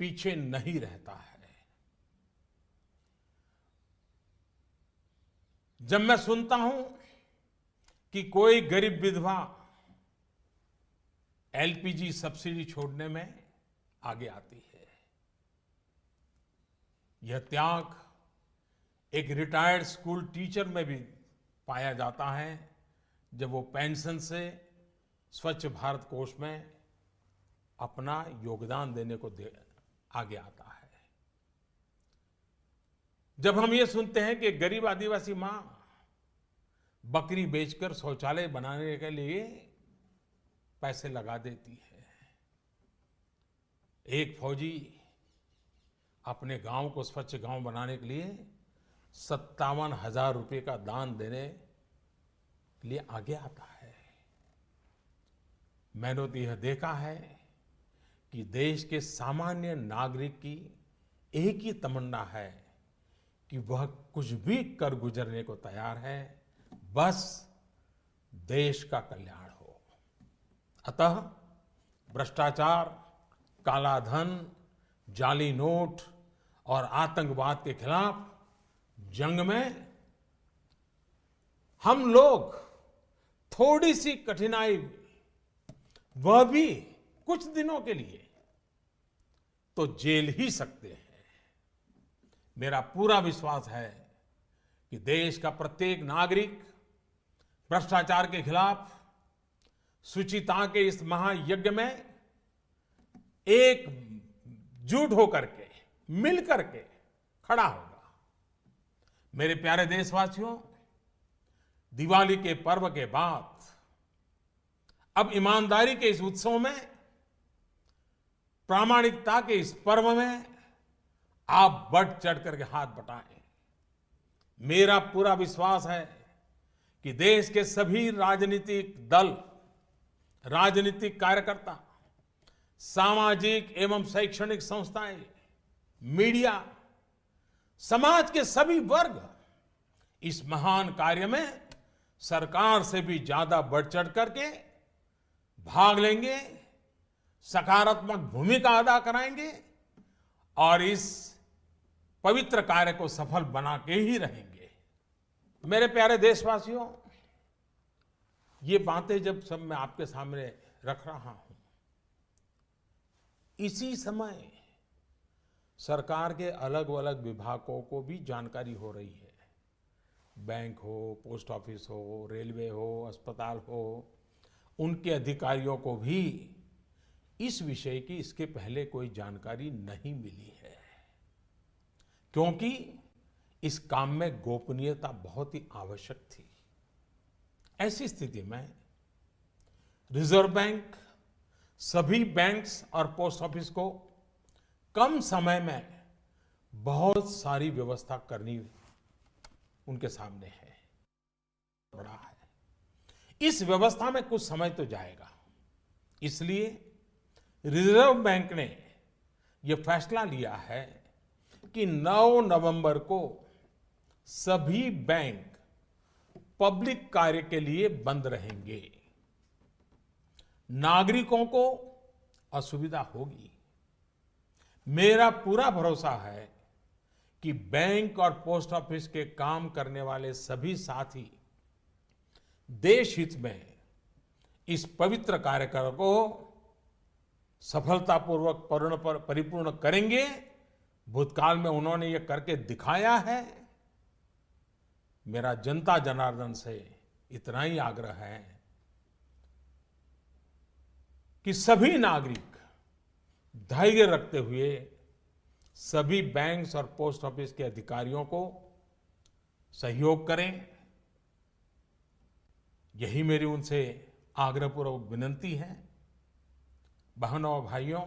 पीछे नहीं रहता है। जब मैं सुनता हूं कि कोई गरीब विधवा एलपीजी सब्सिडी छोड़ने में आगे आती है, यह त्याग एक रिटायर्ड स्कूल टीचर में भी पाया जाता है जब वो पेंशन से स्वच्छ भारत कोष में अपना योगदान देने को आगे आता है। जब हम ये सुनते हैं कि गरीब आदिवासी मां बकरी बेचकर शौचालय बनाने के लिए पैसे लगा देती है, एक फौजी अपने गांव को स्वच्छ गांव बनाने के लिए 57,000 रुपए का दान देने के लिए आगे आता है। मैंने तो यह देखा है कि देश के सामान्य नागरिक की एक ही तमन्ना है कि वह कुछ भी कर गुजरने को तैयार है, बस देश का कल्याण हो। अतः भ्रष्टाचार, काला धन, जाली नोट और आतंकवाद के खिलाफ जंग में हम लोग थोड़ी सी कठिनाई, वह भी कुछ दिनों के लिए, तो झेल ही सकते हैं। मेरा पूरा विश्वास है कि देश का प्रत्येक नागरिक भ्रष्टाचार के खिलाफ शुचिता के इस महायज्ञ में एकजुट होकर के, मिल करके खड़ा होगा। मेरे प्यारे देशवासियों, दिवाली के पर्व के बाद अब ईमानदारी के इस उत्सव में, प्रामाणिकता के इस पर्व में आप बढ़ चढ़ करके हाथ बटाएं। मेरा पूरा विश्वास है कि देश के सभी राजनीतिक दल, राजनीतिक कार्यकर्ता, सामाजिक एवं शैक्षणिक संस्थाएं, मीडिया, समाज के सभी वर्ग इस महान कार्य में सरकार से भी ज्यादा बढ़ चढ़ करके भाग लेंगे, सकारात्मक भूमिका अदा कराएंगे और इस पवित्र कार्य को सफल बना के ही रहेंगे। मेरे प्यारे देशवासियों, ये बातें जब सब मैं आपके सामने रख रहा हूं, इसी समय सरकार के अलग अलग विभागों को भी जानकारी हो रही है। बैंक हो, पोस्ट ऑफिस हो, रेलवे हो, अस्पताल हो, उनके अधिकारियों को भी इस विषय की इसके पहले कोई जानकारी नहीं मिली है, क्योंकि इस काम में गोपनीयता बहुत ही आवश्यक थी। ऐसी स्थिति में रिजर्व बैंक सभी बैंक्स और पोस्ट ऑफिस को कम समय में बहुत सारी व्यवस्था करनी उनके सामने है, बड़ा है। इस व्यवस्था में कुछ समय तो जाएगा, इसलिए रिजर्व बैंक ने यह फैसला लिया है कि 9 नवंबर को सभी बैंक पब्लिक कार्य के लिए बंद रहेंगे। नागरिकों को असुविधा होगी। मेरा पूरा भरोसा है कि बैंक और पोस्ट ऑफिस के काम करने वाले सभी साथी देश हित में इस पवित्र कार्यक्रम को सफलतापूर्वक परिपूर्ण करेंगे। भूतकाल में उन्होंने ये करके दिखाया है। मेरा जनता जनार्दन से इतना ही आग्रह है कि सभी नागरिक धैर्य रखते हुए सभी बैंक्स और पोस्ट ऑफिस के अधिकारियों को सहयोग करें। यही मेरी उनसे आग्रहपूर्वक विनती है। बहनों और भाइयों,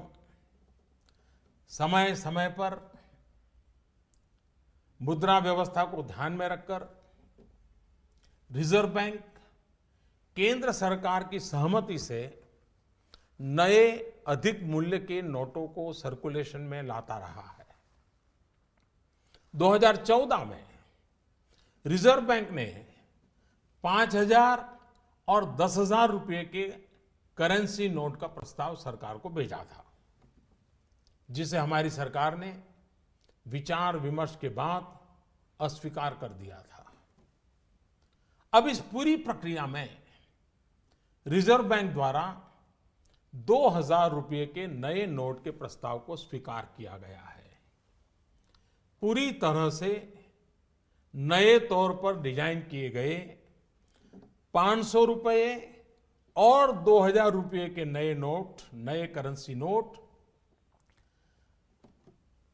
समय समय पर मुद्रा व्यवस्था को ध्यान में रखकर रिजर्व बैंक केंद्र सरकार की सहमति से नए अधिक मूल्य के नोटों को सर्कुलेशन में लाता रहा है। 2014 में रिजर्व बैंक ने 5,000 और 10,000 रुपए के करेंसी नोट का प्रस्ताव सरकार को भेजा था। जिसे हमारी सरकार ने विचार विमर्श के बाद अस्वीकार कर दिया था। अब इस पूरी प्रक्रिया में रिजर्व बैंक द्वारा 2000 रुपये के नए नोट के प्रस्ताव को स्वीकार किया गया है। पूरी तरह से नए तौर पर डिजाइन किए गए 500 रुपये और 2000 रुपये के नए नोट, नए करेंसी नोट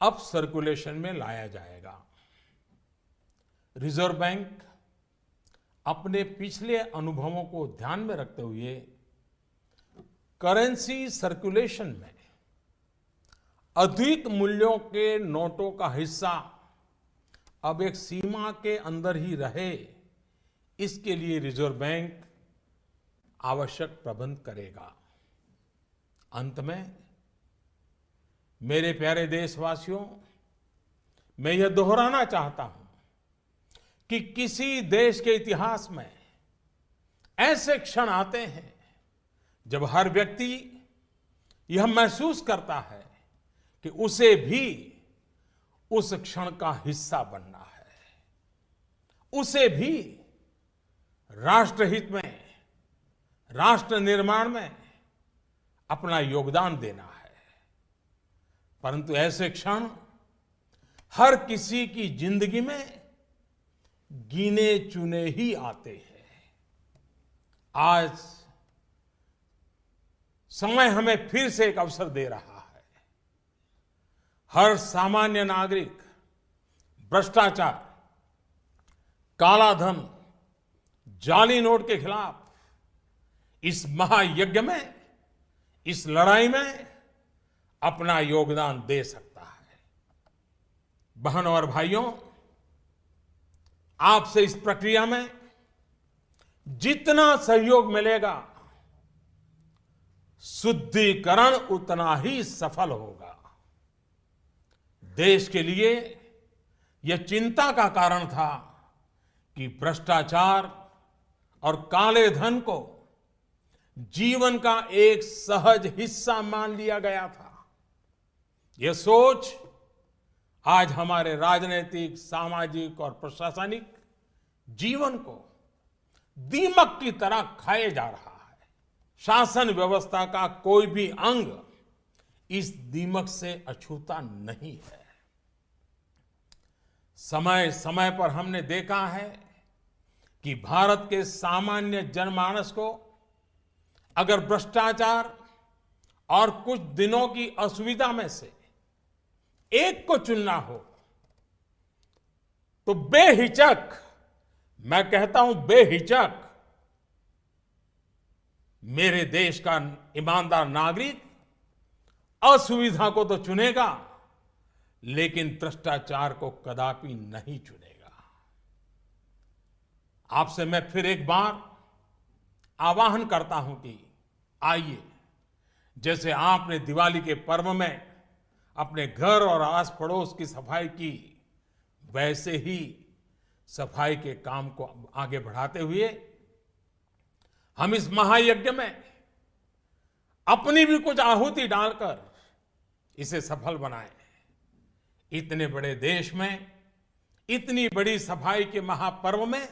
अब सर्कुलेशन में लाया जाएगा। रिजर्व बैंक अपने पिछले अनुभवों को ध्यान में रखते हुए करेंसी सर्कुलेशन में अधिक मूल्यों के नोटों का हिस्सा अब एक सीमा के अंदर ही रहे, इसके लिए रिजर्व बैंक आवश्यक प्रबंध करेगा। अंत में मेरे प्यारे देशवासियों, मैं यह दोहराना चाहता हूं कि किसी देश के इतिहास में ऐसे क्षण आते हैं जब हर व्यक्ति यह महसूस करता है कि उसे भी उस क्षण का हिस्सा बनना है, उसे भी राष्ट्रहित में, राष्ट्र निर्माण में अपना योगदान देना है। परंतु ऐसे क्षण हर किसी की जिंदगी में गिने चुने ही आते हैं। आज समय हमें फिर से एक अवसर दे रहा है। हर सामान्य नागरिक भ्रष्टाचार, काला धन, जाली नोट के खिलाफ इस महायज्ञ में, इस लड़ाई में अपना योगदान दे सकता है। बहनों और भाइयों, आपसे इस प्रक्रिया में जितना सहयोग मिलेगा, शुद्धिकरण उतना ही सफल होगा। देश के लिए यह चिंता का कारण था कि भ्रष्टाचार और काले धन को जीवन का एक सहज हिस्सा मान लिया गया था। यह सोच आज हमारे राजनीतिक, सामाजिक और प्रशासनिक जीवन को दीमक की तरह खाए जा रहा है। शासन व्यवस्था का कोई भी अंग इस दीमक से अछूता नहीं है। समय समय पर हमने देखा है कि भारत के सामान्य जनमानस को अगर भ्रष्टाचार और कुछ दिनों की असुविधा में से एक को चुनना हो तो बेहिचक, मैं कहता हूं बेहिचक, मेरे देश का ईमानदार नागरिक असुविधा को तो चुनेगा, लेकिन भ्रष्टाचार को कदापि नहीं चुनेगा। आपसे मैं फिर एक बार आह्वान करता हूं कि आइए, जैसे आपने दिवाली के पर्व में अपने घर और आस पड़ोस की सफाई की, वैसे ही सफाई के काम को आगे बढ़ाते हुए हम इस महायज्ञ में अपनी भी कुछ आहुति डालकर इसे सफल बनाएं। इतने बड़े देश में इतनी बड़ी सफाई के महापर्व में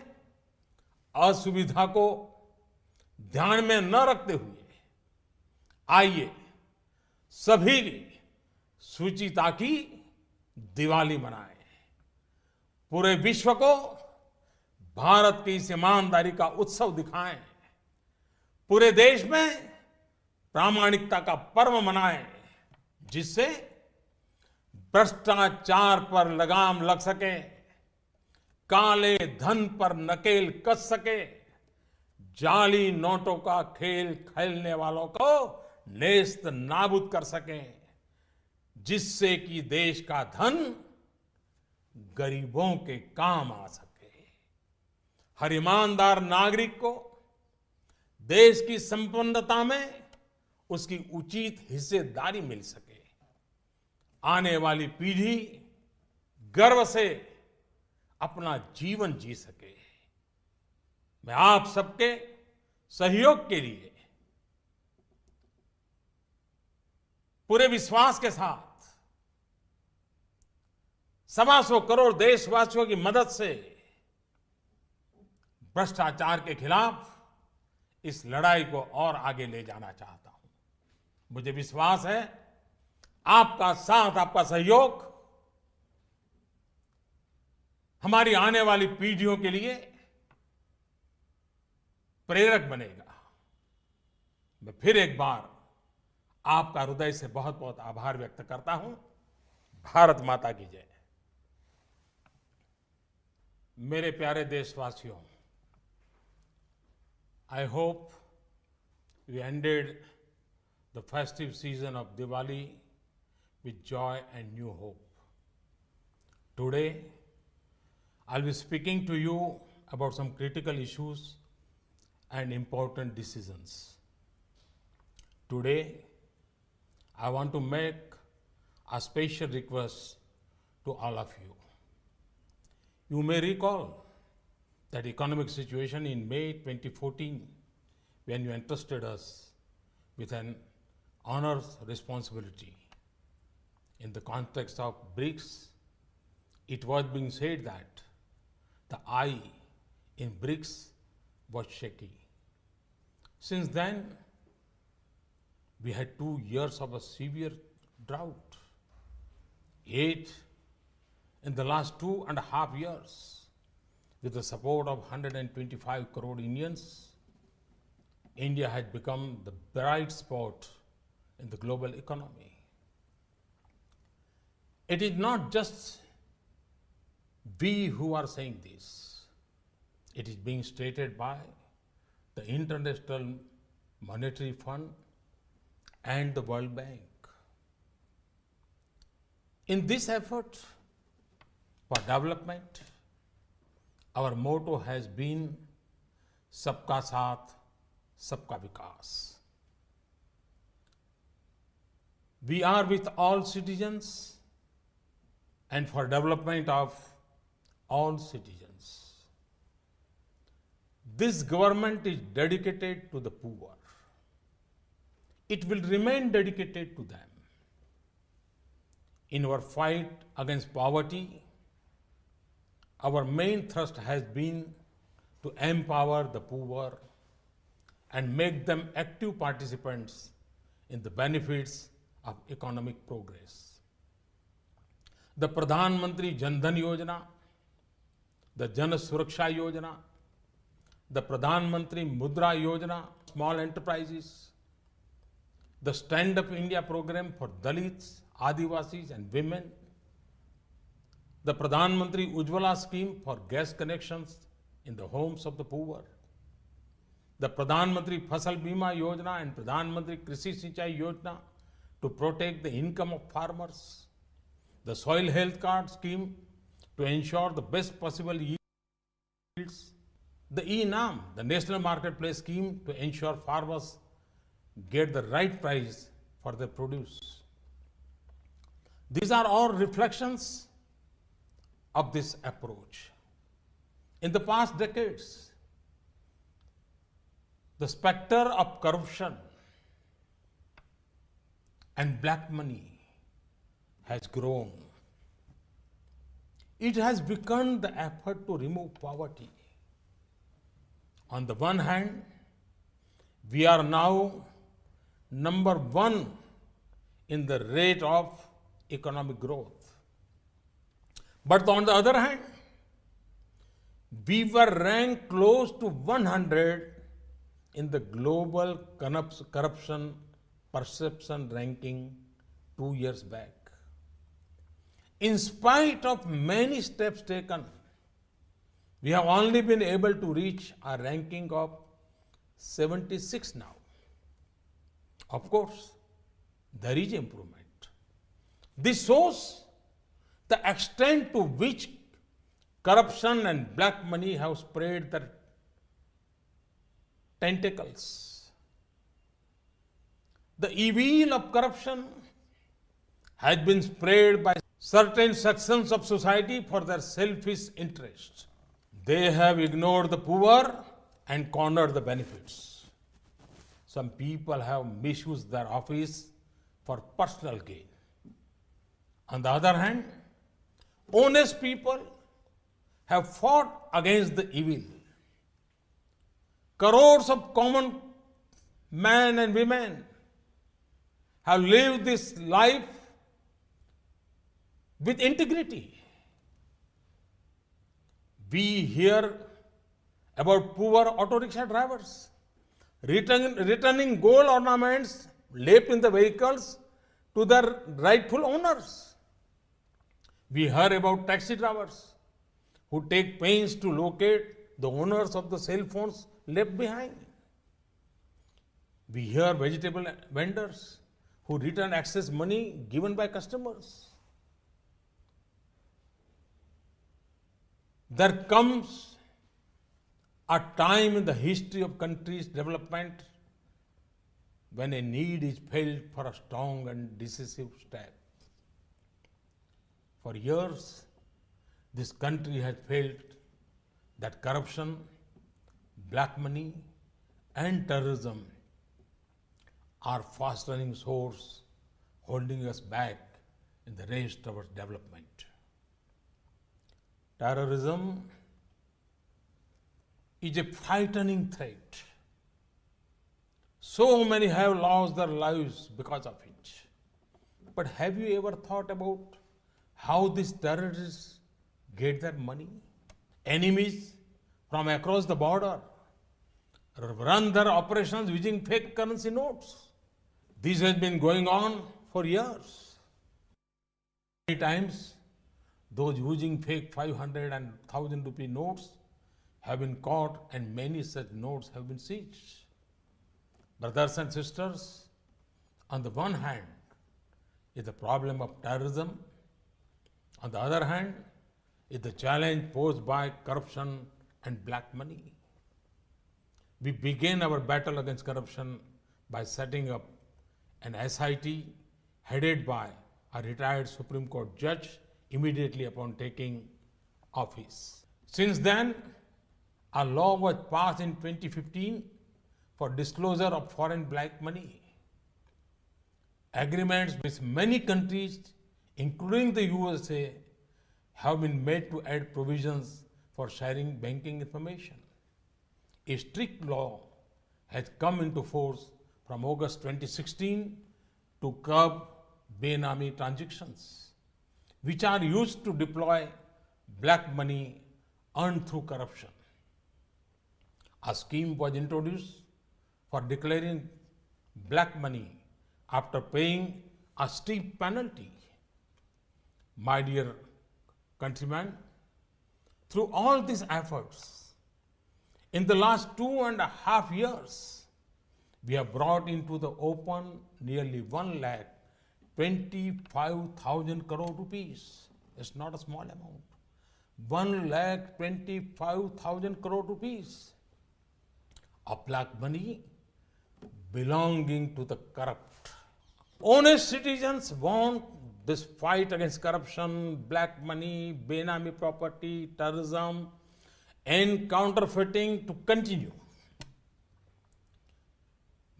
असुविधा को ध्यान में न रखते हुए आइए सभी शुचिता की दिवाली मनाएं। पूरे विश्व को भारत की इस ईमानदारी का उत्सव दिखाएं। पूरे देश में प्रामाणिकता का पर्व मनाएं, जिससे भ्रष्टाचार पर लगाम लग सके, काले धन पर नकेल कस सके, जाली नोटों का खेल खेलने वालों को नेस्त नाबूद कर सके, जिससे कि देश का धन गरीबों के काम आ सके। हर ईमानदार नागरिक को देश की संपन्नता में उसकी उचित हिस्सेदारी मिल सके। आने वाली पीढ़ी गर्व से अपना जीवन जी सके। मैं आप सबके सहयोग के लिए पूरे विश्वास के साथ 125 करोड़ देशवासियों की मदद से भ्रष्टाचार के खिलाफ इस लड़ाई को और आगे ले जाना चाहता हूं। मुझे विश्वास है आपका साथ, आपका सहयोग हमारी आने वाली पीढ़ियों के लिए प्रेरक बनेगा। मैं फिर एक बार आपका हृदय से बहुत बहुत आभार व्यक्त करता हूं। भारत माता की जय। मेरे प्यारे देशवासियों, I hope you ended the festive season of Diwali with joy and new hope. Today, I'll be speaking to you about some critical issues and important decisions. Today, I want to make a special request to all of you. You may recall that economic situation in May 2014 when you entrusted us with an honors responsibility. In the context of BRICS, it was being said that the eye in BRICS was shaky. Since then, we had 2 years of a severe drought. Yet, in the last 2.5 years, with the support of 125 crore Indians, India has become the bright spot in the global economy. It is not just we who are saying this. It is being stated by the International Monetary Fund and the World Bank. In this effort for development, our motto has been Sabka Saath, Sabka Vikas. We are with all citizens and for development of all citizens. This government is dedicated to the poor. It will remain dedicated to them. In our fight against poverty, our main thrust has been to empower the poor and make them active participants in the benefits of economic progress. The Pradhan Mantri Jan Dhan Yojana, the Jan Suraksha Yojana, the Pradhan Mantri Mudra Yojana, small enterprises, the Stand Up India program for Dalits, Adivasis and women, the Pradhan Mantri Ujjwala scheme for gas connections in the homes of the poor, the Pradhan Mantri Fasal Bima Yojana and Pradhan Mantri Krishi Sinchai Yojana to protect the income of farmers, the Soil Health Card scheme to ensure the best possible yields, the E-NAM, the National Marketplace scheme to ensure farmers get the right price for their produce. These are all reflections of this approach. In the past decades, the specter of corruption and black money has grown. It has become the effort to remove poverty. On the one hand, we are now number 1 in the rate of economic growth. But on the other hand, we were ranked close to 100 in the global corruption perception ranking 2 years back. In spite of many steps taken, we have only been able to reach a ranking of 76 now. Of course, there is improvement. This shows the extent to which corruption and black money have spread their tentacles. The evil of corruption has been spread by certain sections of society for their selfish interests. They have ignored the poor and cornered the benefits. Some people have misused their office for personal gain. On the other hand, Honest people have fought against the evil. Crores of common men and women have lived this life with integrity. We hear about poor auto rickshaw drivers returning gold ornaments left in the vehicles to their rightful owners. We hear about taxi drivers who take pains to locate the owners of the cell phones left behind. We hear vegetable vendors who return excess money given by customers. There comes a time in the history of country's development when a need is felt for a strong and decisive step. For years, this country has felt that corruption, black money, and terrorism are fast-running swords holding us back in the race towards development. Terrorism is a frightening threat. So many have lost their lives because of it. But have you ever thought about how these terrorists get their money? Enemies from across the border run their operations using fake currency notes. This has been going on for years. Many times, those using fake 500 and 1000 rupee notes have been caught and many such notes have been seized. Brothers and sisters, on the one hand is the problem of terrorism. On the other hand is the challenge posed by corruption and black money. We began our battle against corruption by setting up an SIT headed by a retired Supreme Court judge immediately upon taking office. Since then, a law was passed in 2015 for disclosure of foreign black money. Agreements with many countries, including the USA, have been made to add provisions for sharing banking information. A strict law has come into force from August 2016 to curb Benami transactions, which are used to deploy black money earned through corruption. A scheme was introduced for declaring black money after paying a steep penalty. My dear countrymen, through all these efforts, in the last 2.5 years, we have brought into the open nearly 1,25,000 crore rupees. It's not a small amount. 1,25,000 crore rupees of black money belonging to the corrupt. Honest citizens want this fight against corruption, black money, Benami property, terrorism, and counterfeiting to continue.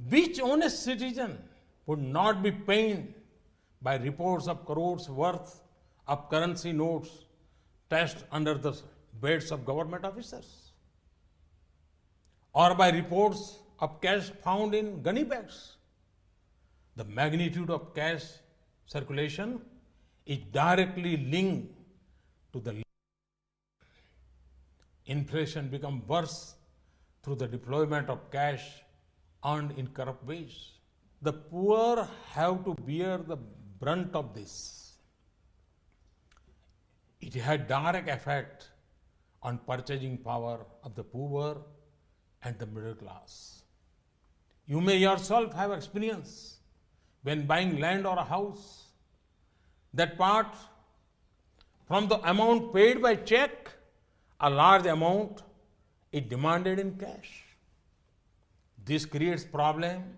Which honest citizen would not be pained by reports of crores worth of currency notes stashed under the beds of government officers? Or by reports of cash found in gunny bags? The magnitude of cash circulation is directly linked to the inflation become worse through the deployment of cash earned in corrupt ways. The poor have to bear the brunt of this. It had direct effect on purchasing power of the poor and the middle class. You may yourself have experience when buying land or a house, that part from the amount paid by check, a large amount is demanded in cash. This creates problem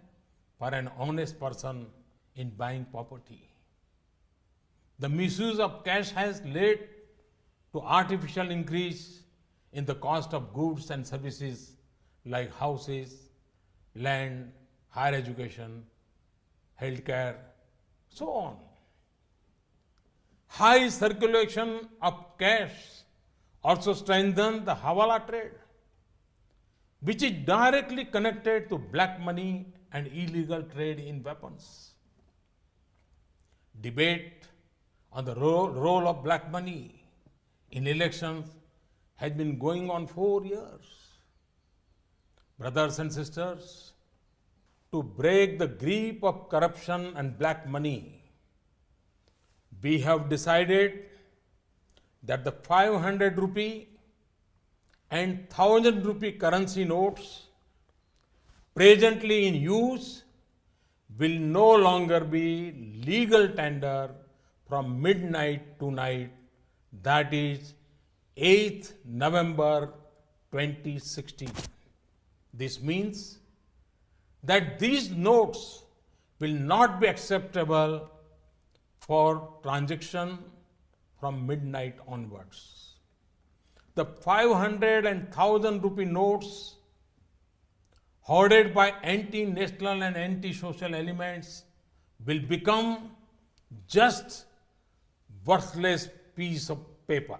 for an honest person in buying property. The misuse of cash has led to artificial increase in the cost of goods and services like houses, land, higher education, healthcare, so on. High circulation of cash also strengthens the Hawala trade, which is directly connected to black money and illegal trade in weapons. Debate on the role of black money in elections has been going on for years. Brothers and sisters, to break the grip of corruption and black money, we have decided that the 500 rupee and 1000 rupee currency notes presently in use will no longer be legal tender from midnight to night, that is 8th November 2016. This means that these notes will not be acceptable for transaction from midnight onwards. The 500 and 1000 rupee notes hoarded by anti-national and anti-social elements will become just worthless piece of paper.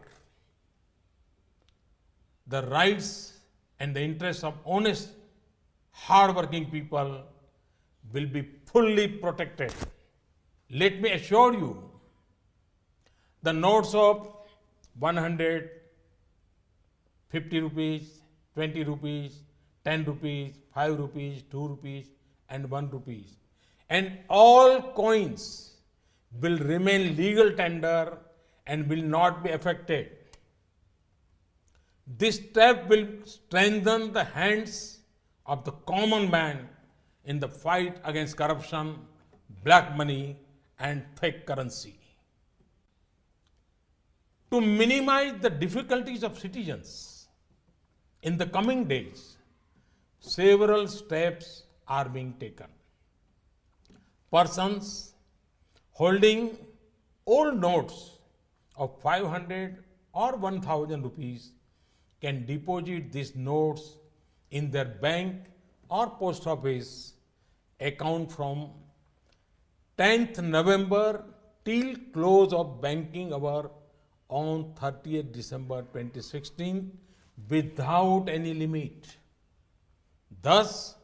The rights and the interests of honest, hard-working people will be fully protected. Let me assure you, the notes of 100, 50 rupees, 20 rupees, 10 rupees, 5 rupees, 2 rupees, and 1 rupees, and all coins will remain legal tender and will not be affected. This step will strengthen the hands of the common man in the fight against corruption, black money, and fake currency. To minimize the difficulties of citizens, in the coming days, several steps are being taken. Persons holding old notes of 500 or 1000 rupees can deposit these notes in their bank or post office account from 10th November till close of banking hour on 30th December 2016 without any limit. Thus,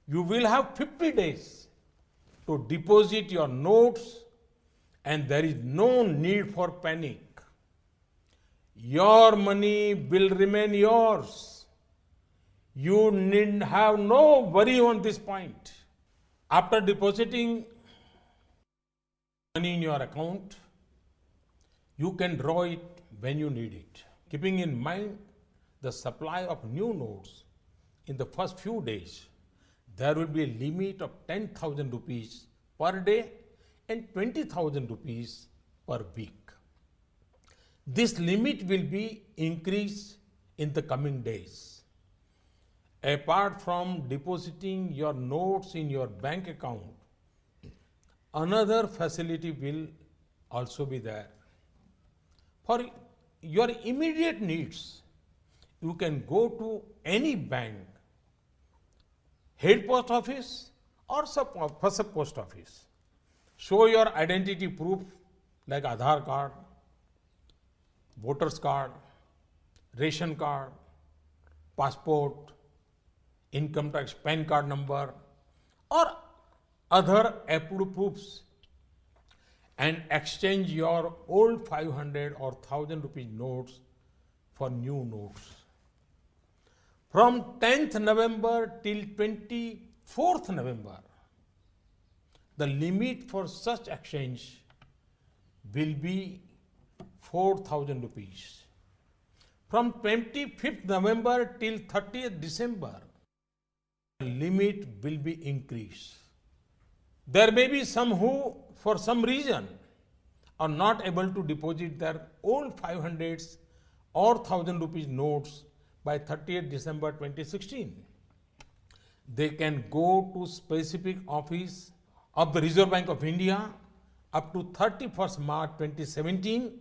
you will have 50 days to deposit your notes and there is no need for panic. Your money will remain yours. You need have no worry on this point. After depositing money in your account, you can draw it when you need it. Keeping in mind the supply of new notes in the first few days, there will be a limit of 10,000 rupees per day and 20,000 rupees per week. This limit will be increased in the coming days. Apart from depositing your notes in your bank account, another facility will also be there. For your immediate needs, you can go to any bank, head post office or sub post office. Show your identity proof like Aadhaar card, voter's card, ration card, passport, income tax, PAN card number, or other approved proofs and exchange your old 500 or 1000 rupees notes for new notes. From 10th November till 24th November, the limit for such exchange will be 4,000 rupees. From 25th November till 30th December, the limit will be increased. There may be some who, for some reason, are not able to deposit their old 500s or 1000 rupees notes by 30th December 2016. They can go to specific office of the Reserve Bank of India up to 31st March 2017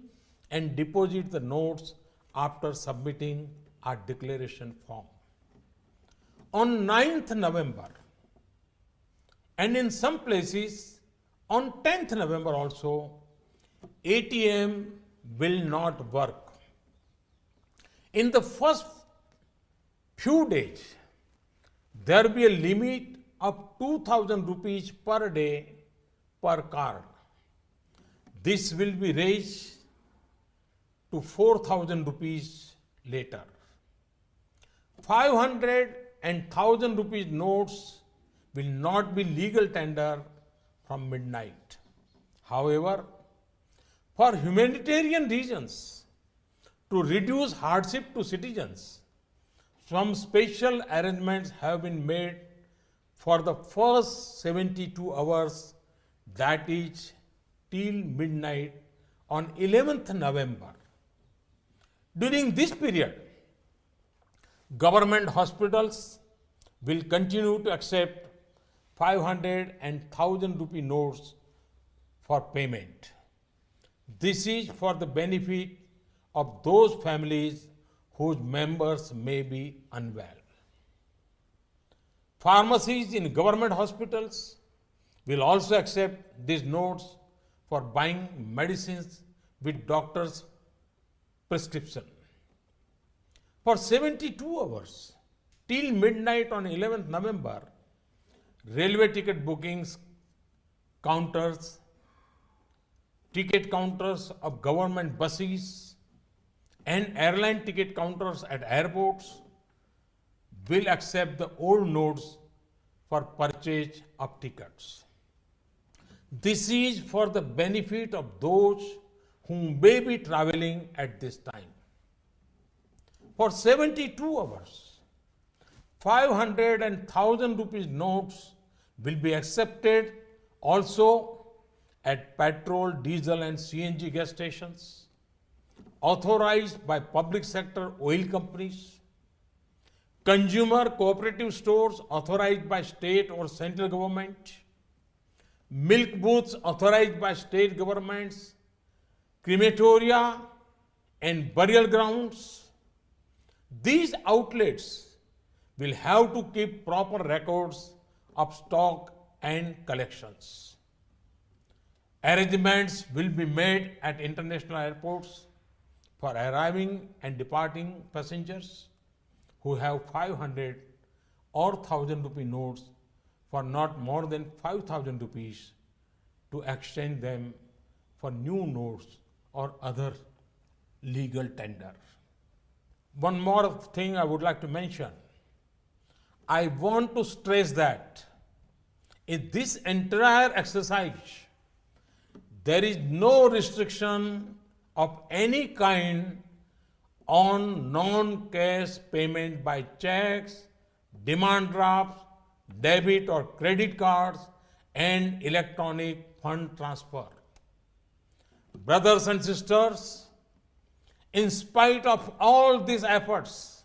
and deposit the notes after submitting a declaration form. On 9th November and in some places on 10th November also, ATM will not work. In the first few days, there will be a limit of 2,000 rupees per day per card. This will be raised to 4,000 rupees later. 500 and 1,000 rupees notes will not be legal tender from midnight. However, for humanitarian reasons, to reduce hardship to citizens, some special arrangements have been made for the first 72 hours, that is till midnight on 11th November. During this period, government hospitals will continue to accept 500 and 1,000 rupee notes for payment. This is for the benefit of those families whose members may be unwell. Pharmacies in government hospitals will also accept these notes for buying medicines with doctor's prescription. For 72 hours, till midnight on 11th November, railway ticket bookings counters, ticket counters of government buses, and airline ticket counters at airports will accept the old notes for purchase of tickets. This is for the benefit of those who may be traveling at this time. For 72 hours, 500 and 1,000 rupees notes will be accepted also at petrol, diesel and CNG gas stations, authorized by public sector oil companies, consumer cooperative stores authorized by state or central government, milk booths authorized by state governments, crematoria and burial grounds. These outlets will have to keep proper records of stock and collections. Arrangements will be made at international airports for arriving and departing passengers who have 500 or 1,000 rupee notes for not more than 5,000 rupees to exchange them for new notes or other legal tender. One more thing I would like to mention. I want to stress that in this entire exercise, there is no restriction of any kind on non-cash payment by checks, demand drafts, debit or credit cards, and electronic fund transfer. Brothers and sisters, in spite of all these efforts,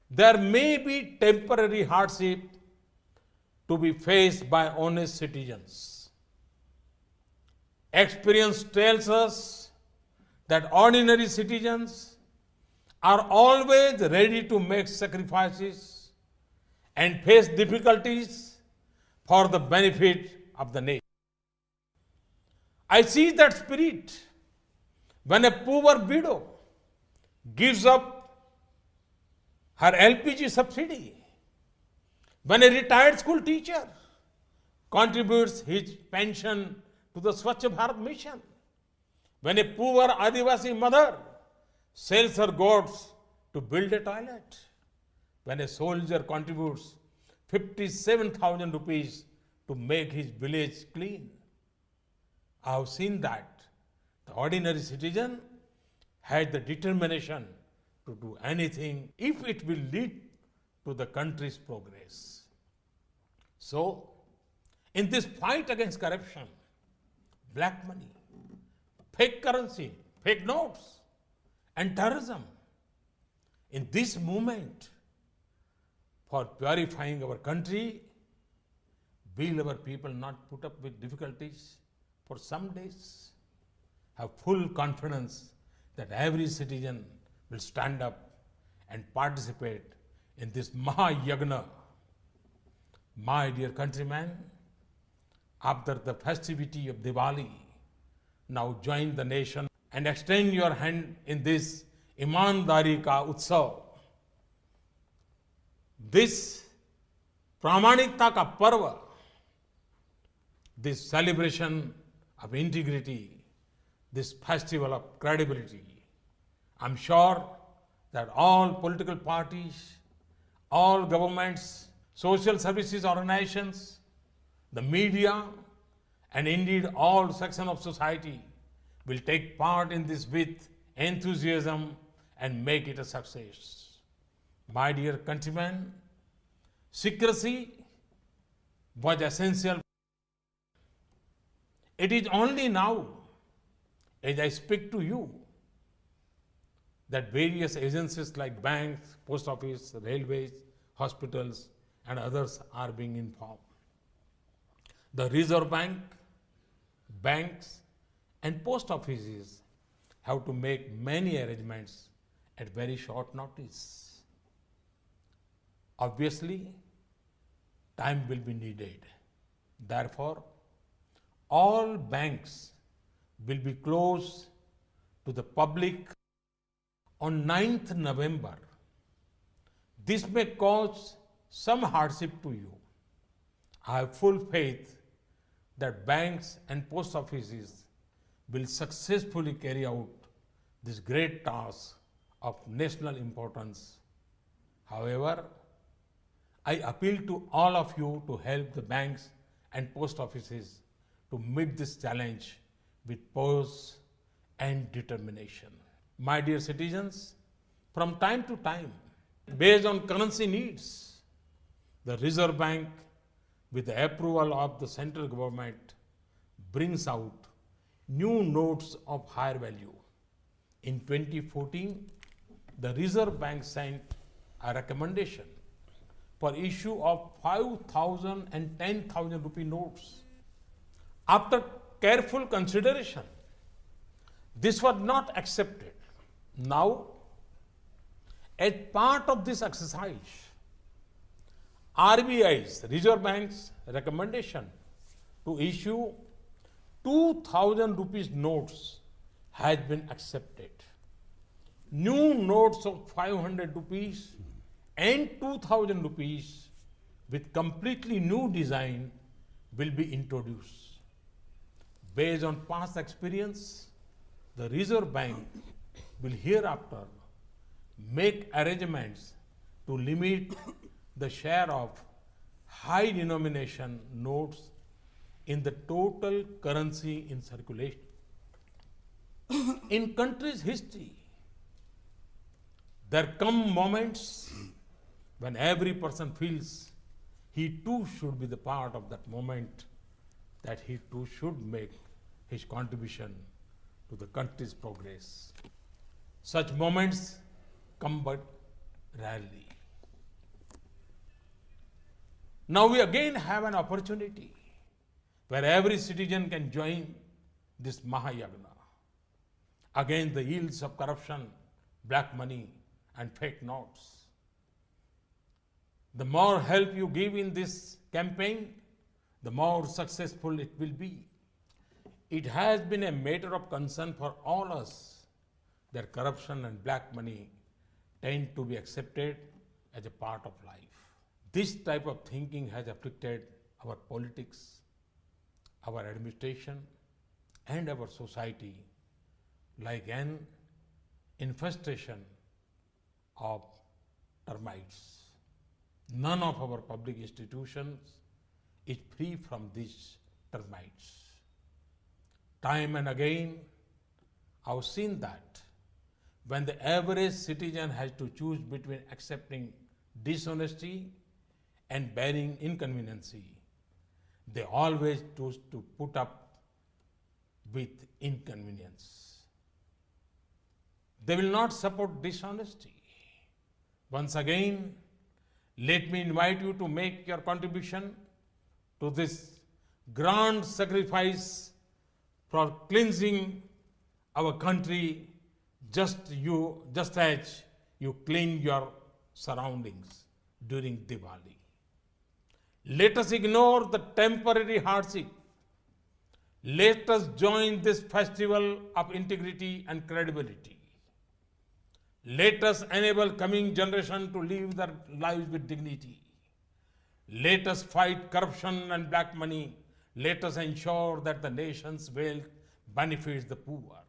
there may be temporary hardship to be faced by honest citizens. Experience tells us that ordinary citizens are always ready to make sacrifices and face difficulties for the benefit of the nation. I see that spirit when a poor widow gives up her LPG subsidy, when a retired school teacher contributes his pension to the Swachh Bharat mission, when a poor Adivasi mother sells her goats to build a toilet, when a soldier contributes 57,000 rupees to make his village clean. I have seen that the ordinary citizen has the determination to do anything if it will lead to the country's progress. So, in this fight against corruption, black money, fake currency, fake notes, and terrorism, in this movement for purifying our country, will our people not put up with difficulties for some days? Have full confidence that every citizen will stand up and participate in this Mahayagna. My dear countrymen, after the festivity of Diwali, Now join the nation and extend your hand in this ईमानदारी का उत्सव, this प्रामाणिकता का पर्व, this celebration of integrity, this festival of credibility. I'm sure that all political parties, all governments, social services organizations, the media, and indeed all sections of society will take part in this with enthusiasm and make it a success. My dear countrymen, secrecy was essential. It is only now, as I speak to you, that various agencies like banks, post office, railways, hospitals, and others are being informed. The Reserve Bank, banks, and post offices have to make many arrangements at very short notice. Obviously, time will be needed. Therefore, all banks will be closed to the public on 9th November. This may cause some hardship to you. I have full faith that banks and post offices will successfully carry out this great task of national importance. However, I appeal to all of you to help the banks and post offices to meet this challenge with poise and determination. My dear citizens, from time to time, based on currency needs, the Reserve Bank, with the approval of the central government, brings out new notes of higher value. In 2014, the Reserve Bank sent a recommendation for issue of 5,000 and 10,000 rupee notes. After careful consideration, this was not accepted. Now, as part of this exercise, RBI's, Reserve Bank's recommendation to issue 2,000 rupees notes has been accepted. New notes of 500 rupees and 2,000 rupees with completely new design will be introduced. Based on past experience, the Reserve Bank will hereafter make arrangements to limit the share of high denomination notes in the total currency in circulation. In country's history, there come moments when every person feels he too should be the part of that moment, that he too should make his contribution to the country's progress. Such moments come but rarely. Now we again have an opportunity where every citizen can join this Mahayagna against the ills of corruption, black money, and fake notes. The more help you give in this campaign, the more successful it will be. It has been a matter of concern for all us that corruption and black money tend to be accepted as a part of life. This type of thinking has afflicted our politics, our administration, and our society like an infestation of termites. None of our public institutions is free from these termites. Time and again, I've seen that when the average citizen has to choose between accepting dishonesty and bearing inconvenience, they always choose to put up with inconvenience. They will not support dishonesty. Once again, let me invite you to make your contribution to this grand sacrifice for cleansing our country, just as you clean your surroundings during Diwali. Let us ignore the temporary hardship. Let us join this festival of integrity and credibility. Let us enable coming generation to live their lives with dignity. Let us fight corruption and black money. Let us ensure that the nation's wealth benefits the poor.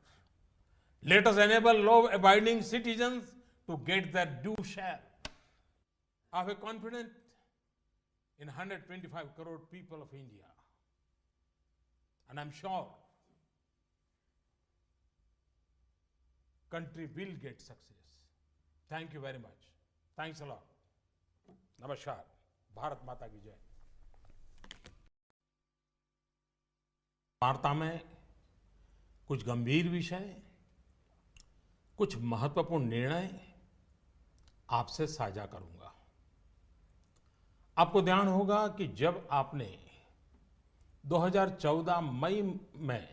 Let us enable law-abiding citizens to get their due share. I have confidence in 125 crore people of India. And I'm sure country will get success. Thank you very much. Thanks a lot. Namaskar. Bharat माता की जय। वार्ता में कुछ गंभीर विषय, कुछ महत्वपूर्ण निर्णय आपसे साझा करूंगा। आपको ध्यान होगा कि जब आपने 2014 मई में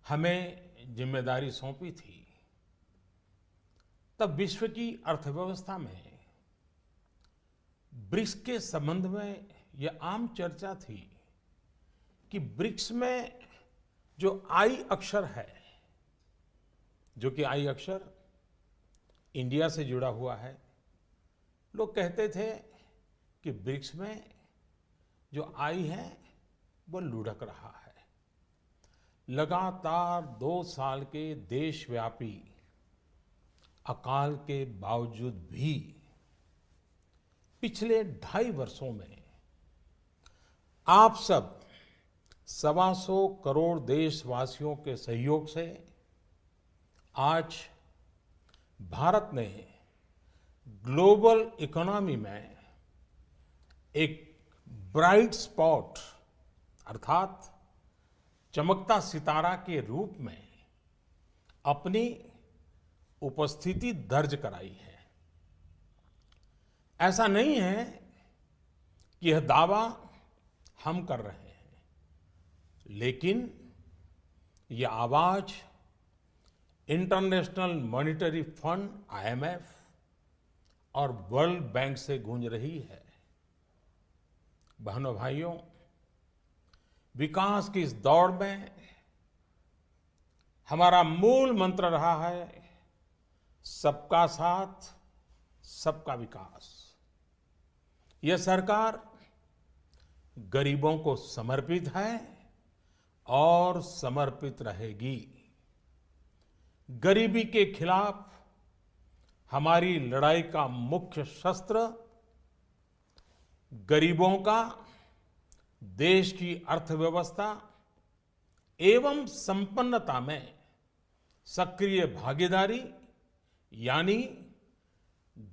हमें जिम्मेदारी सौंपी थी, तब विश्व की अर्थव्यवस्था में ब्रिक्स के संबंध में यह आम चर्चा थी कि ब्रिक्स में जो आई अक्षर है, जो कि आई अक्षर इंडिया से जुड़ा हुआ है, लोग कहते थे कि ब्रिक्स में जो आई है वो लुढ़क रहा है। लगातार 2 साल के देशव्यापी अकाल के बावजूद भी पिछले 2.5 वर्षों में आप सब 125 करोड़ देशवासियों के सहयोग से आज भारत ने ग्लोबल इकोनॉमी में एक ब्राइट स्पॉट अर्थात चमकता सितारा के रूप में अपनी उपस्थिति दर्ज कराई है। ऐसा नहीं है कि यह दावा हम कर रहे हैं, लेकिन यह आवाज इंटरनेशनल मॉनिटरी फंड IMF और वर्ल्ड बैंक से गूंज रही है। बहनों भाइयों, विकास की इस दौड़ में हमारा मूल मंत्र रहा है सबका साथ, सबका विकास। यह सरकार गरीबों को समर्पित है और समर्पित रहेगी। गरीबी के खिलाफ हमारी लड़ाई का मुख्य शस्त्र गरीबों का देश की अर्थव्यवस्था एवं संपन्नता में सक्रिय भागीदारी यानी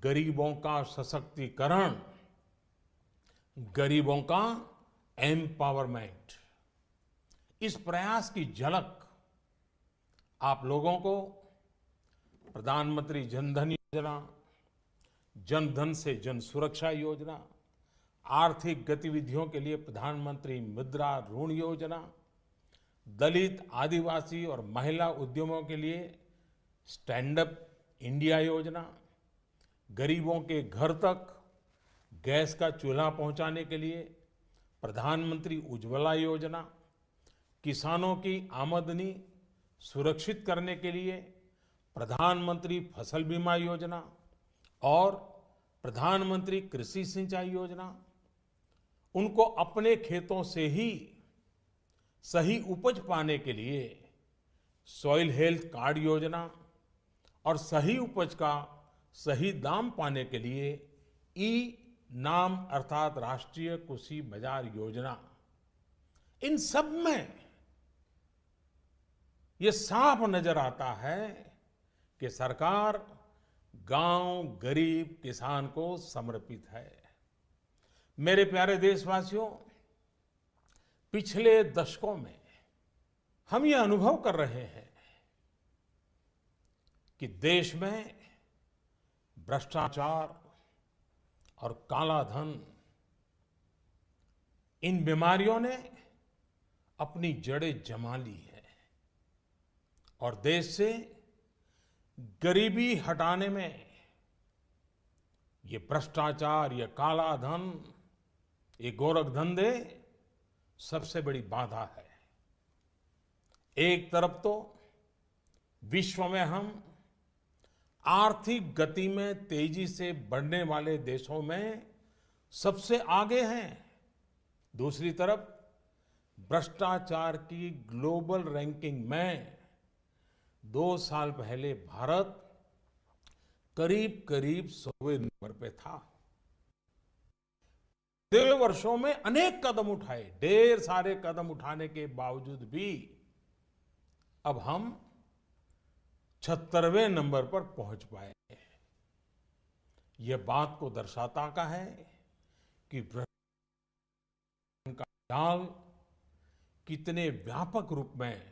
गरीबों का सशक्तिकरण, गरीबों का एम्पावरमेंट। इस प्रयास की झलक आप लोगों को प्रधानमंत्री जन धन योजना, जन धन से जन सुरक्षा योजना, आर्थिक गतिविधियों के लिए प्रधानमंत्री मुद्रा ऋण योजना, दलित, आदिवासी और महिला उद्यमों के लिए स्टैंड अप इंडिया योजना, गरीबों के घर तक गैस का चूल्हा पहुंचाने के लिए प्रधानमंत्री उज्ज्वला योजना, किसानों की आमदनी सुरक्षित करने के लिए प्रधानमंत्री फसल बीमा योजना और प्रधानमंत्री कृषि सिंचाई योजना, उनको अपने खेतों से ही सही उपज पाने के लिए सॉइल हेल्थ कार्ड योजना और सही उपज का सही दाम पाने के लिए ई नाम अर्थात राष्ट्रीय कृषि बाजार योजना। इन सब में ये साफ नजर आता है कि सरकार गांव, गरीब, किसान को समर्पित है। मेरे प्यारे देशवासियों, पिछले दशकों में हम ये अनुभव कर रहे हैं कि देश में भ्रष्टाचार और काला धन, इन बीमारियों ने अपनी जड़ें जमा ली है और देश से गरीबी हटाने में ये भ्रष्टाचार, ये काला धन, ये गोरख धंधे सबसे बड़ी बाधा है। एक तरफ तो विश्व में हम आर्थिक गति में तेजी से बढ़ने वाले देशों में सबसे आगे हैं। दूसरी तरफ भ्रष्टाचार की ग्लोबल रैंकिंग में 2 साल पहले भारत करीब करीब 100वें नंबर पे था। पिछले वर्षों में अनेक कदम उठाए, ढेर सारे कदम उठाने के बावजूद भी अब हम 76वें नंबर पर पहुंच पाए। यह बात को दर्शाता का है कि भ्रष्टाचार का जाल कितने व्यापक रूप में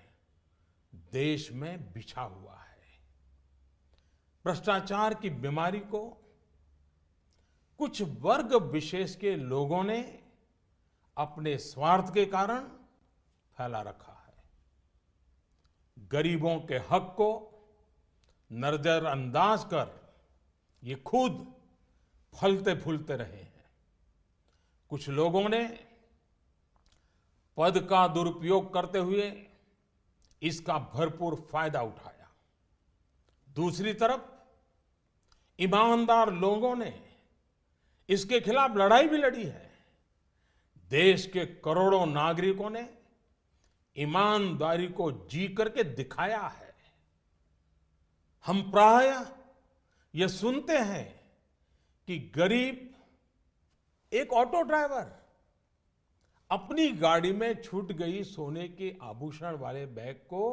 देश में बिछा हुआ है। भ्रष्टाचार की बीमारी को कुछ वर्ग विशेष के लोगों ने अपने स्वार्थ के कारण फैला रखा है। गरीबों के हक को नजरअंदाज कर ये खुद फलते फूलते रहे हैं। कुछ लोगों ने पद का दुरुपयोग करते हुए इसका भरपूर फायदा उठाया। दूसरी तरफ ईमानदार लोगों ने इसके खिलाफ लड़ाई भी लड़ी है। देश के करोड़ों नागरिकों ने ईमानदारी को जी करके दिखाया है। हम प्रायः यह सुनते हैं कि गरीब एक ऑटो ड्राइवर अपनी गाड़ी में छूट गई सोने के आभूषण वाले बैग को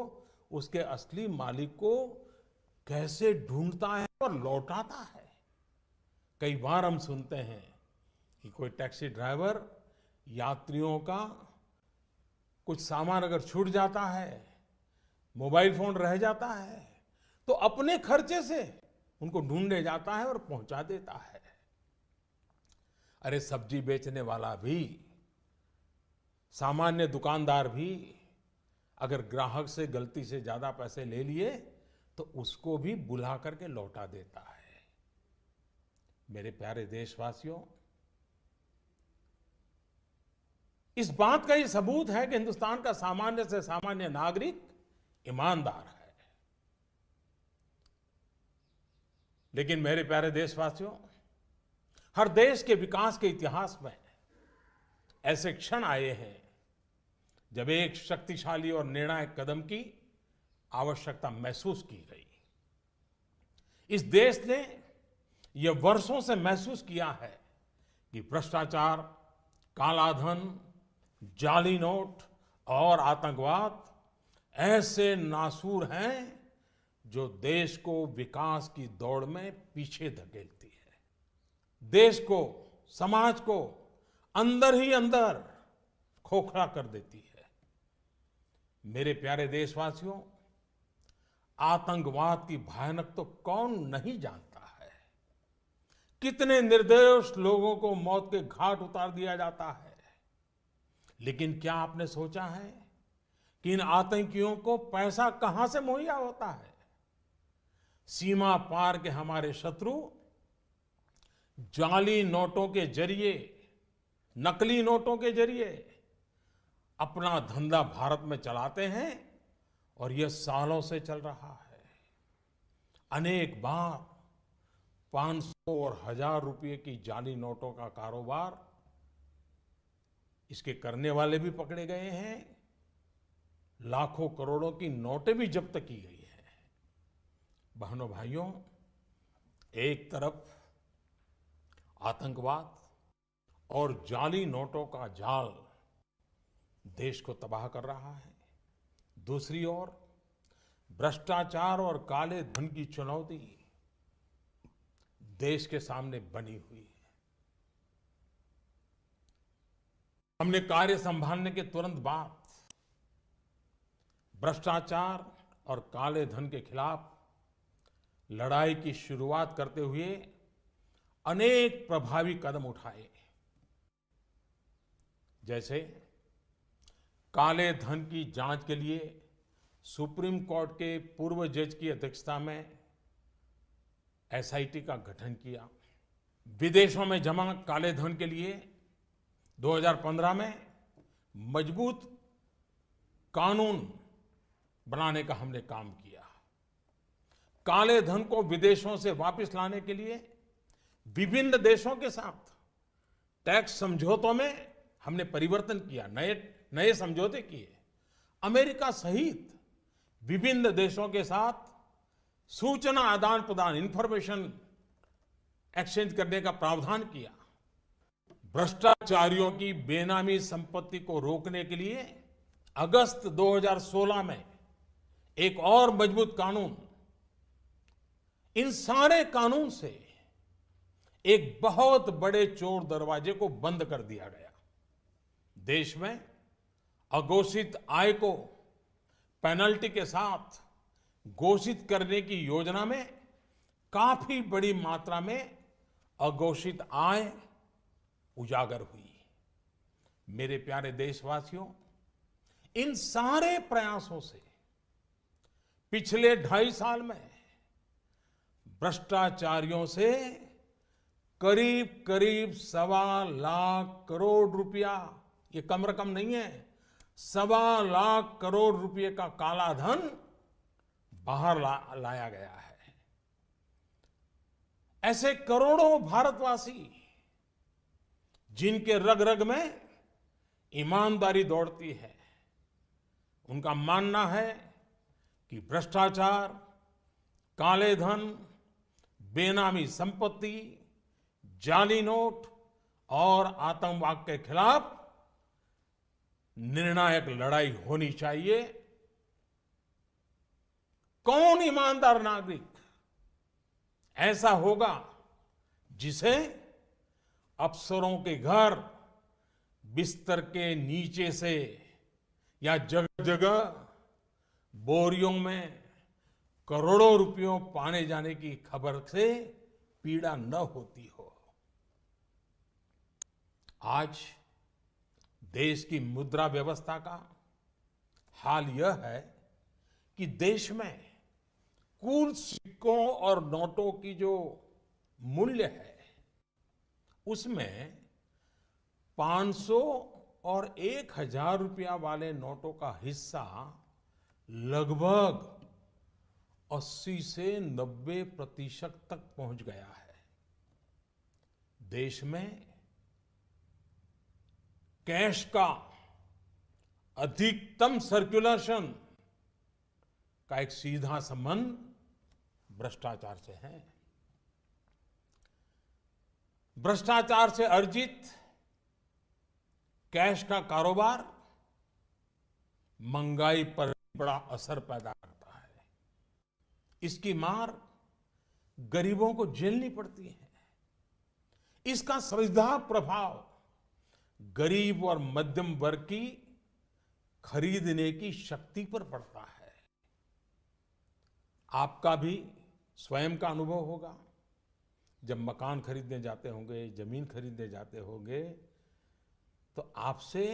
उसके असली मालिक को कैसे ढूंढता है और लौटाता है। कई बार हम सुनते हैं कि कोई टैक्सी ड्राइवर यात्रियों का कुछ सामान अगर छूट जाता है, मोबाइल फोन रह जाता है, तो अपने खर्चे से उनको ढूंढने जाता है और पहुंचा देता है। अरे सब्जी बेचने वाला भी, सामान्य दुकानदार भी अगर ग्राहक से गलती से ज्यादा पैसे ले लिए तो उसको भी बुला करके लौटा देता है। मेरे प्यारे देशवासियों, इस बात का ये सबूत है कि हिंदुस्तान का सामान्य से सामान्य नागरिक ईमानदार है। लेकिन मेरे प्यारे देशवासियों, हर देश के विकास के इतिहास में ऐसे क्षण आए हैं जब एक शक्तिशाली और निर्णायक कदम की आवश्यकता महसूस की गई। इस देश ने यह वर्षों से महसूस किया है कि भ्रष्टाचार, कालाधन, जाली नोट और आतंकवाद ऐसे नासूर हैं जो देश को विकास की दौड़ में पीछे धकेलती है, देश को, समाज को अंदर ही अंदर खोखला कर देती है। मेरे प्यारे देशवासियों, आतंकवाद की भयानक तो कौन नहीं जानता है। कितने निर्दोष लोगों को मौत के घाट उतार दिया जाता है। लेकिन क्या आपने सोचा है कि इन आतंकियों को पैसा कहां से मुहैया होता है? सीमा पार के हमारे शत्रु जाली नोटों के जरिए, नकली नोटों के जरिए अपना धंधा भारत में चलाते हैं और यह सालों से चल रहा है। अनेक बार 500 और 1000 रुपये की जाली नोटों का कारोबार इसके करने वाले भी पकड़े गए हैं। लाखों करोड़ों की नोटें भी जब्त की गई हैं। बहनों भाइयों, एक तरफ आतंकवाद और जाली नोटों का जाल देश को तबाह कर रहा है, दूसरी ओर भ्रष्टाचार और काले धन की चुनौती देश के सामने बनी हुई है। हमने कार्य संभालने के तुरंत बाद भ्रष्टाचार और काले धन के खिलाफ लड़ाई की शुरुआत करते हुए अनेक प्रभावी कदम उठाए। जैसे काले धन की जांच के लिए सुप्रीम कोर्ट के पूर्व जज की अध्यक्षता में एसआईटी का गठन किया। विदेशों में जमा काले धन के लिए 2015 में मजबूत कानून बनाने का हमने काम किया। काले धन को विदेशों से वापस लाने के लिए विभिन्न देशों के साथ टैक्स समझौतों में हमने परिवर्तन किया, नए नए समझौते किए। अमेरिका सहित विभिन्न देशों के साथ सूचना आदान प्रदान, इंफॉर्मेशन एक्सचेंज करने का प्रावधान किया। भ्रष्टाचारियों की बेनामी संपत्ति को रोकने के लिए अगस्त 2016 में एक और मजबूत कानून, इन सारे कानून से एक बहुत बड़े चोर दरवाजे को बंद कर दिया गया। देश में अघोषित आय को पेनल्टी के साथ घोषित करने की योजना में काफी बड़ी मात्रा में अघोषित आय उजागर हुई। मेरे प्यारे देशवासियों, इन सारे प्रयासों से पिछले 2.5 साल में भ्रष्टाचारियों से करीब करीब 1.25 लाख करोड़ रुपया, ये कम रकम नहीं है, 1.25 लाख करोड़ रुपए का काला धन बाहर लाया गया है। ऐसे करोड़ों भारतवासी जिनके रग रग में ईमानदारी दौड़ती है, उनका मानना है कि भ्रष्टाचार, काले धन, बेनामी संपत्ति, जाली नोट और आतंकवाद के खिलाफ निर्णायक लड़ाई होनी चाहिए। कौन ईमानदार नागरिक ऐसा होगा जिसे अफसरों के घर बिस्तर के नीचे से या जगह जगह बोरियों में करोड़ों रुपयों पाने जाने की खबर से पीड़ा न होती हो। आज देश की मुद्रा व्यवस्था का हाल यह है कि देश में कुल सिक्कों और नोटों की जो मूल्य है, उसमें 500 और 1000 रुपया वाले नोटों का हिस्सा लगभग 80 से 90% तक पहुंच गया है। देश में कैश का अधिकतम सर्कुलेशन का एक सीधा संबंध भ्रष्टाचार से है। भ्रष्टाचार से अर्जित कैश का कारोबार महंगाई पर बड़ा असर पैदा करता है। इसकी मार गरीबों को झेलनी पड़ती है। इसका सीधा प्रभाव गरीब और मध्यम वर्ग की खरीदने की शक्ति पर पड़ता है। आपका भी स्वयं का अनुभव होगा। जब मकान खरीदने जाते होंगे, जमीन खरीदने जाते होंगे, तो आपसे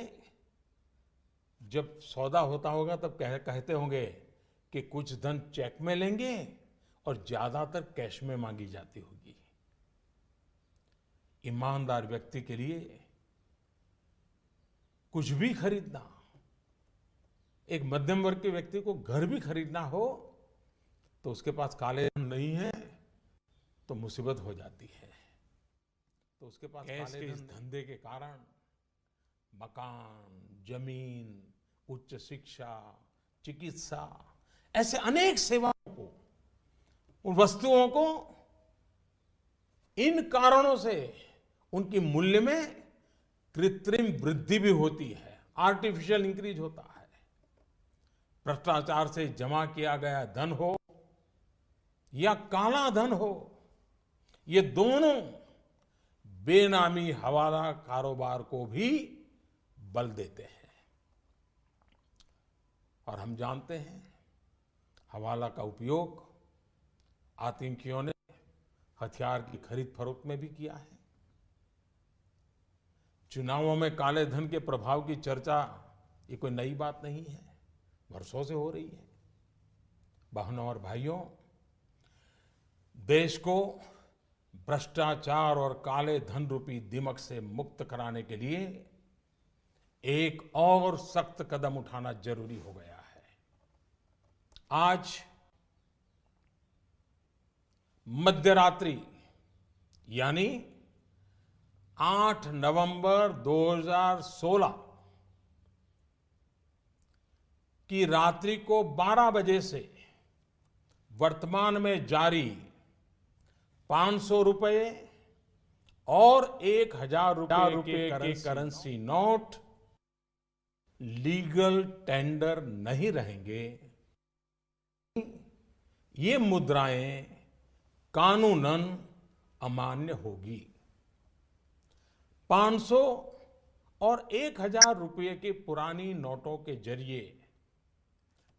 जब सौदा होता होगा तब कहते होंगे कि कुछ धन चेक में लेंगे और ज्यादातर कैश में मांगी जाती होगी। ईमानदार व्यक्ति के लिए कुछ भी खरीदना, एक मध्यम वर्ग के व्यक्ति को घर भी खरीदना हो तो उसके पास काले धन नहीं है तो मुसीबत हो जाती है। तो उसके पास कैश के इस धंधे के कारण मकान, जमीन, उच्च शिक्षा, चिकित्सा, ऐसे अनेक सेवाओं को, उन वस्तुओं को इन कारणों से उनकी मूल्य में कृत्रिम वृद्धि भी होती है, आर्टिफिशियल इंक्रीज होता है। भ्रष्टाचार से जमा किया गया धन हो या काला धन हो, ये दोनों बेनामी हवाला कारोबार को भी बल देते हैं। और हम जानते हैं हवाला का उपयोग आतंकियों ने हथियार की खरीद फरोख्त में भी किया है। चुनावों में काले धन के प्रभाव की चर्चा ये कोई नई बात नहीं है, वर्षों से हो रही है। बहनों और भाइयों, देश को भ्रष्टाचार और काले धन रूपी दिमक से मुक्त कराने के लिए एक और सख्त कदम उठाना जरूरी हो गया है। आज मध्यरात्रि यानी 8 नवंबर 2016 की रात्रि को 12 बजे से वर्तमान में जारी 500 रुपए और 1000 रुपए के करेंसी नोट लीगल टेंडर नहीं रहेंगे। ये मुद्राएं कानूनन अमान्य होगी। 500 और 1000 रुपए के पुरानी नोटों के जरिए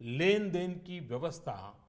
लेन देन की व्यवस्था